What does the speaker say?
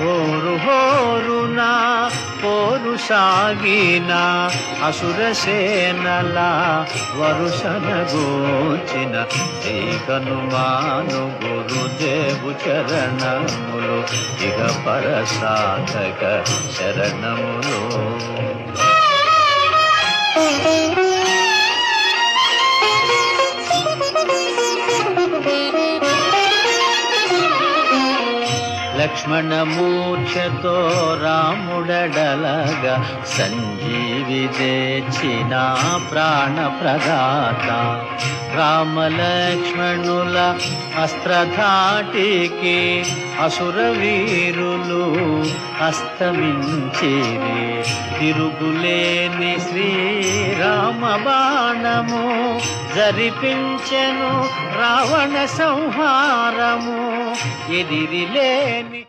హోరు హోరున పోరు సాగిన అసురసేనల వరుసన గోచిన శ్రీ హనుమాను గురుదేవు చరణములు ఇక పరసాధక శరణములు. లక్ష్మణమూర్ఛతో రాముడడలగా సంజీవి తెచ్చిన ప్రాణప్రదాత. రామలక్ష్మణుల అస్త్రధాటికి అసురవీరులు అస్తమించిరి. తిరుగులేని శ్రీరామ బాణము జరిపించెను రావణ సంహారము. ఎదిరిలేని